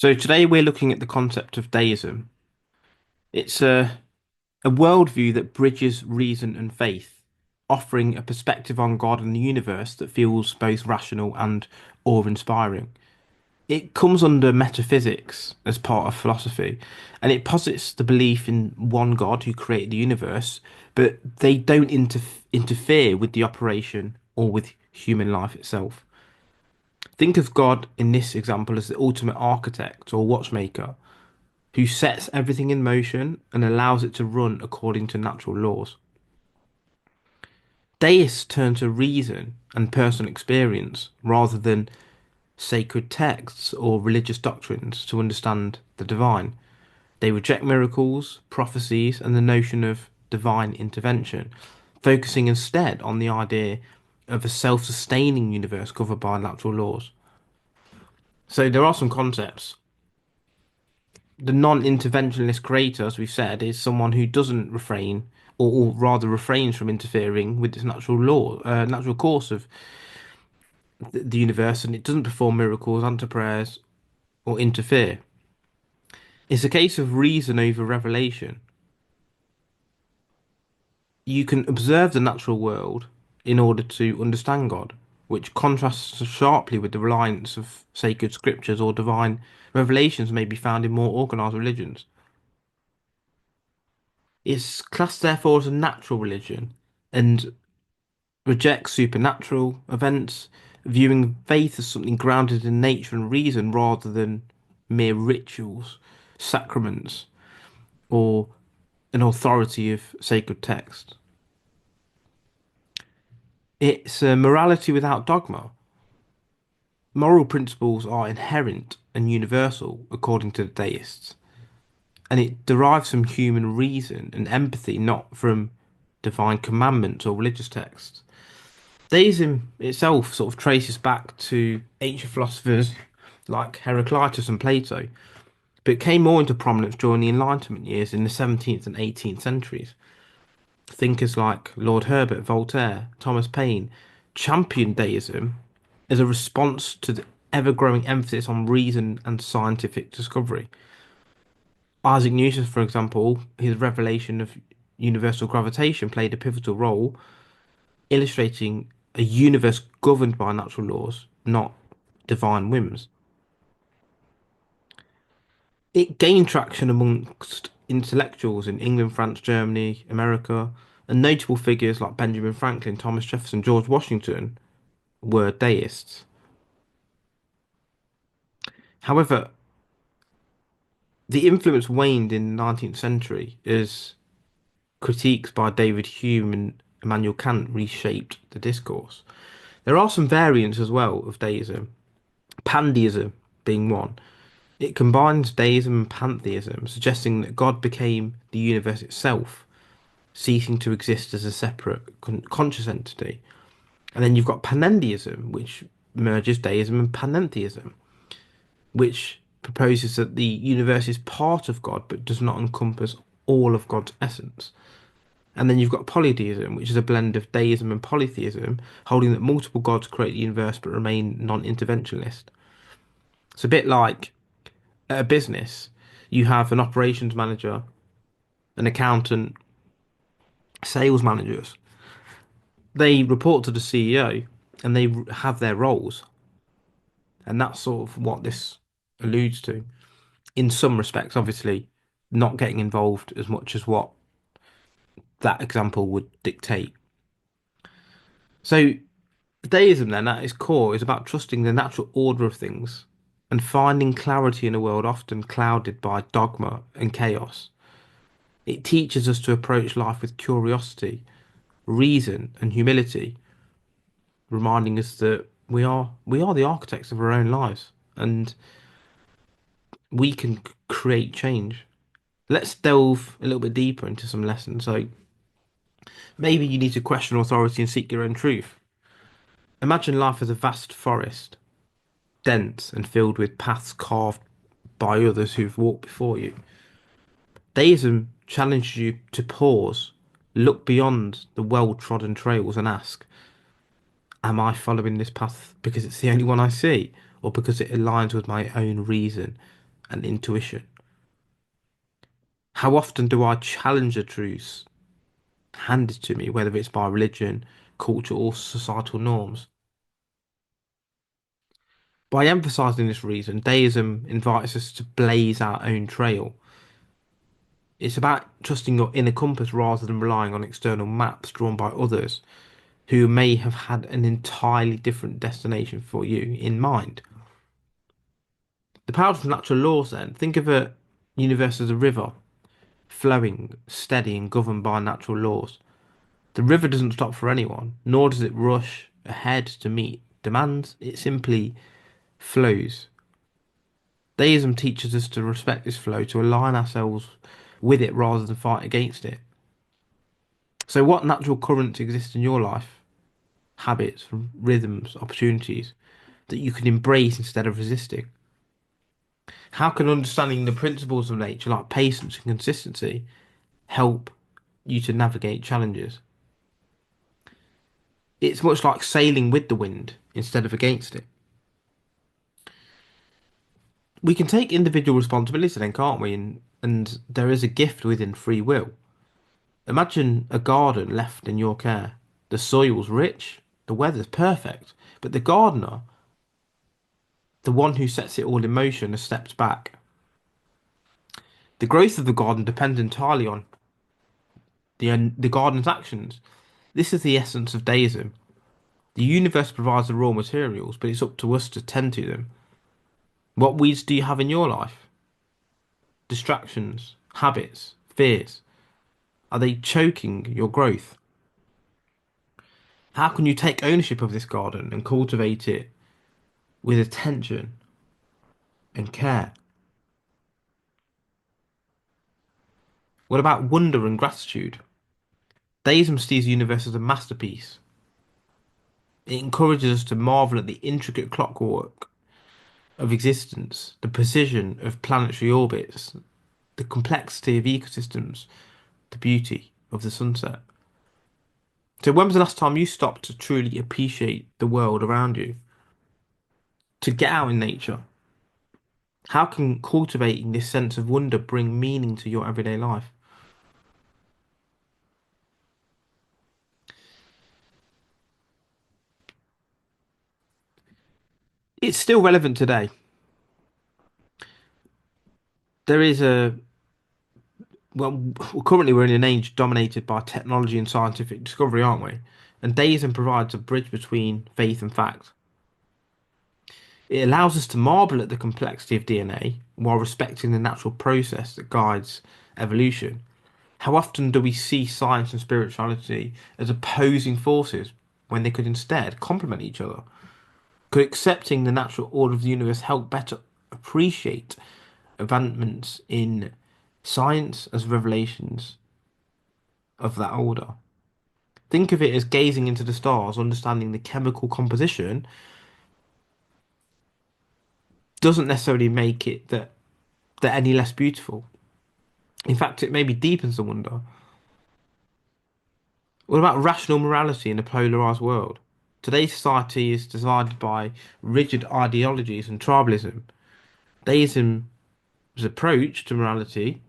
So today we're looking at the concept of deism. It's a worldview that bridges reason and faith, offering a perspective on God and the universe that feels both rational and awe-inspiring. It comes under metaphysics as part of philosophy, and it posits the belief in one God who created the universe, but they don't interfere with the operation or with human life itself. Think of God in this example as the ultimate architect or watchmaker who sets everything in motion and allows it to run according to natural laws. Deists turn to reason and personal experience rather than sacred texts or religious doctrines to understand the divine. They reject miracles, prophecies, and the notion of divine intervention, focusing instead on the idea of a self sustaining universe covered by natural laws. So there are some concepts. The non-interventionist creator, as we've said, is someone who doesn't refrain, or rather refrains from interfering with this natural law, natural course of the universe, and it doesn't perform miracles, answer prayers, or interfere. It's a case of reason over revelation. You can observe the natural world in order to understand God, which contrasts sharply with the reliance of sacred scriptures or divine revelations may be found in more organized religions. It's classed therefore as a natural religion and rejects supernatural events, viewing faith as something grounded in nature and reason rather than mere rituals, sacraments, or an authority of sacred text. It's a morality without dogma. Moral principles are inherent and universal, according to the deists, and it derives from human reason and empathy, not from divine commandments or religious texts. Deism itself sort of traces back to ancient philosophers like Heraclitus and Plato, but came more into prominence during the Enlightenment years in the 17th and 18th centuries. Thinkers like Lord Herbert, Voltaire, Thomas Paine championed deism as a response to the ever-growing emphasis on reason and scientific discovery. Isaac Newton, for example, his revelation of universal gravitation played a pivotal role, illustrating a universe governed by natural laws, not divine whims. It gained traction amongst intellectuals in England, France, Germany, America, and notable figures like Benjamin Franklin, Thomas Jefferson, George Washington were deists. However, the influence waned in the 19th century as critiques by David Hume and Immanuel Kant reshaped the discourse. There are some variants as well of deism, pantheism being one. It combines deism and pantheism, suggesting that God became the universe itself, ceasing to exist as a separate conscious entity. And then you've got panentheism, which merges deism and panentheism, which proposes that the universe is part of God but does not encompass all of God's essence. And then you've got polytheism, which is a blend of deism and polytheism, holding that multiple gods create the universe but remain non-interventionist. It's a bit like at a business, you have an operations manager, an accountant, sales managers. They report to the CEO and they have their roles. And that's sort of what this alludes to. In some respects, obviously, not getting involved as much as what that example would dictate. So, deism, then, at its core, is about trusting the natural order of things and finding clarity in a world often clouded by dogma and chaos. It teaches us to approach life with curiosity, reason, and humility, reminding us that we are the architects of our own lives and we can create change. Let's delve a little bit deeper into some lessons. So maybe you need to question authority and seek your own truth. Imagine life as a vast forest, dense and filled with paths carved by others who've walked before you. Deism challenges you to pause, look beyond the well-trodden trails and ask, am I following this path because it's the only one I see, or because it aligns with my own reason? and intuition? How often do I challenge the truths handed to me, whether it's by religion, culture, or societal norms? By emphasizing this reason, deism invites us to blaze our own trail. It's about trusting your inner compass rather than relying on external maps drawn by others who may have had an entirely different destination for you in mind. The power of natural laws, then, think of a universe as a river, flowing, steady, and governed by natural laws. The river doesn't stop for anyone, nor does it rush ahead to meet demands, it simply flows. Deism teaches us to respect this flow, to align ourselves with it rather than fight against it. So, what natural currents exist in your life? Habits, rhythms, opportunities that you can embrace instead of resisting? How can understanding the principles of nature, like patience and consistency, help you to navigate challenges? It's much like sailing with the wind instead of against it. We can take individual responsibility then, can't we? And there is a gift within free will. Imagine a garden left in your care. The soil's rich, the weather's perfect, but the gardener, the one who sets it all in motion, has stepped back. The growth of the garden depends entirely on the garden's actions. This is the essence of deism. The universe provides the raw materials, but it's up to us to tend to them. What weeds do you have in your life? Distractions, habits, fears. Are they choking your growth? How can you take ownership of this garden and cultivate it with attention and care? What about wonder and gratitude? Deism sees the universe as a masterpiece. It encourages us to marvel at the intricate clockwork of existence, the precision of planetary orbits, the complexity of ecosystems, the beauty of the sunset. So, when was the last time you stopped to truly appreciate the world around you? To get out in nature? How can cultivating this sense of wonder bring meaning to your everyday life? It's still relevant today. There is a well, currently we're in an age dominated by technology and scientific discovery, aren't we? And deism provides a bridge between faith and fact. It allows us to marvel at the complexity of DNA while respecting the natural process that guides evolution. How often do we see science and spirituality as opposing forces when they could instead complement each other? Could accepting the natural order of the universe help better appreciate advancements in science as revelations of that order? Think of it as gazing into the stars, understanding the chemical composition doesn't necessarily make it that they're any less beautiful. In fact, it maybe deepens the wonder. What about rational morality in a polarized world? Today's society is divided by rigid ideologies and tribalism. Deism's approach to morality,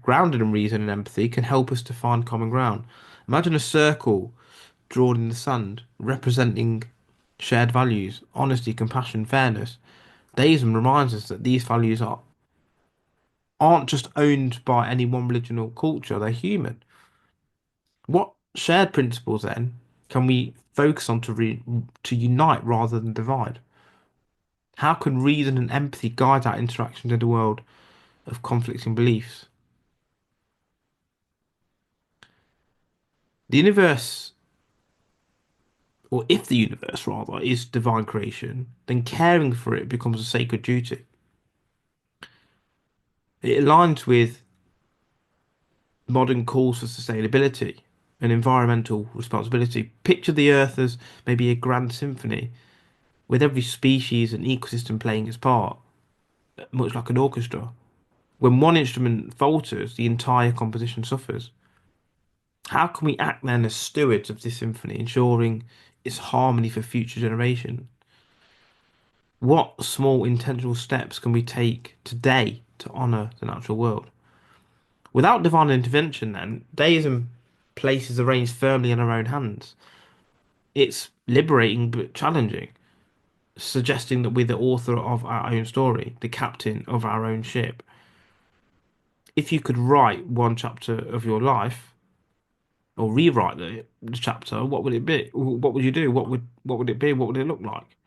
grounded in reason and empathy, can help us to find common ground. Imagine a circle drawn in the sand representing shared values, honesty, compassion, fairness. Deism reminds us that these values aren't just owned by any one religion or culture, they're human. What shared principles then can we focus on to unite rather than divide? How can reason and empathy guide our interactions in a world of conflicting beliefs? The universe, or if the universe rather, is divine creation, then caring for it becomes a sacred duty. It aligns with modern calls for sustainability and environmental responsibility. Picture the Earth as maybe a grand symphony, with every species and ecosystem playing its part, much like an orchestra. When one instrument falters, the entire composition suffers. How can we act then as stewards of this symphony, ensuring its harmony for future generations? What small intentional steps can we take today to honour the natural world? Without divine intervention, then, deism places the reins firmly in our own hands. It's liberating but challenging, suggesting that we're the author of our own story, the captain of our own ship. If you could write one chapter of your life, or rewrite the chapter, what would it be? What would you do? What would it be? What would it look like?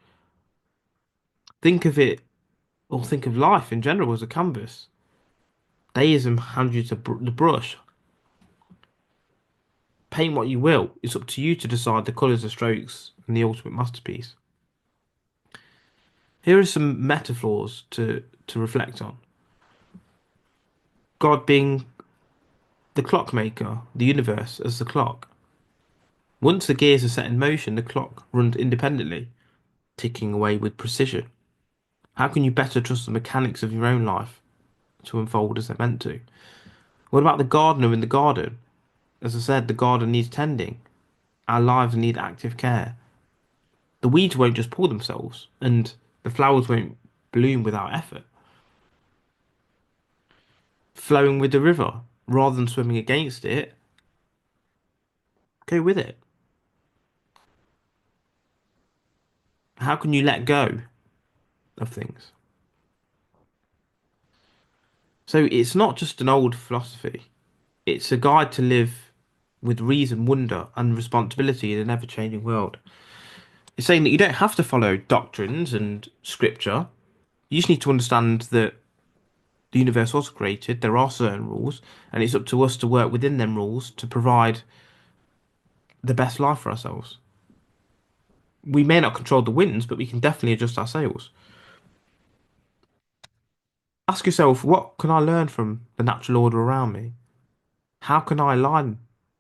Think of it, or think of life in general as a canvas. Deism hands you the brush. Paint what you will. It's up to you to decide the colours, the strokes, and the ultimate masterpiece. Here are some metaphors to reflect on. God being the clockmaker, the universe as the clock. Once the gears are set in motion, the clock runs independently, ticking away with precision. How can you better trust the mechanics of your own life to unfold as they're meant to? What about the gardener in the garden? As I said, the garden needs tending. Our lives need active care. The weeds won't just pull themselves, and the flowers won't bloom without effort. Flowing with the river, rather than swimming against it, go with it. How can you let go of things? So it's not just an old philosophy, it's a guide to live with reason, wonder, and responsibility in an ever changing world. It's saying that you don't have to follow doctrines and scripture. You just need to understand that the universe was created, there are certain rules, and it's up to us to work within them rules to provide the best life for ourselves. We may not control the winds, but we can definitely adjust our sails. Ask yourself, what can I learn from the natural order around me? How can I align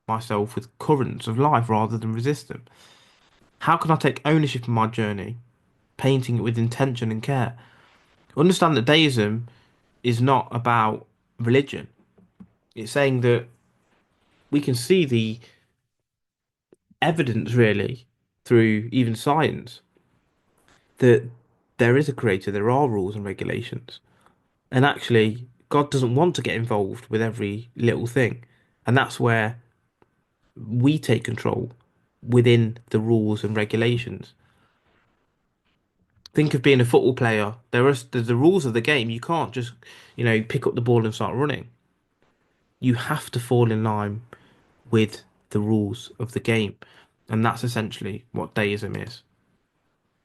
myself with currents of life rather than resist them? How can I take ownership of my journey, painting it with intention and care? Understand that deism is not about religion. It's saying that we can see the evidence really through even science that there is a creator, there are rules and regulations. And actually, God doesn't want to get involved with every little thing. And that's where we take control within the rules and regulations. Think of being a football player. There's the rules of the game. You can't just, pick up the ball and start running. You have to fall in line with the rules of the game. And that's essentially what deism is.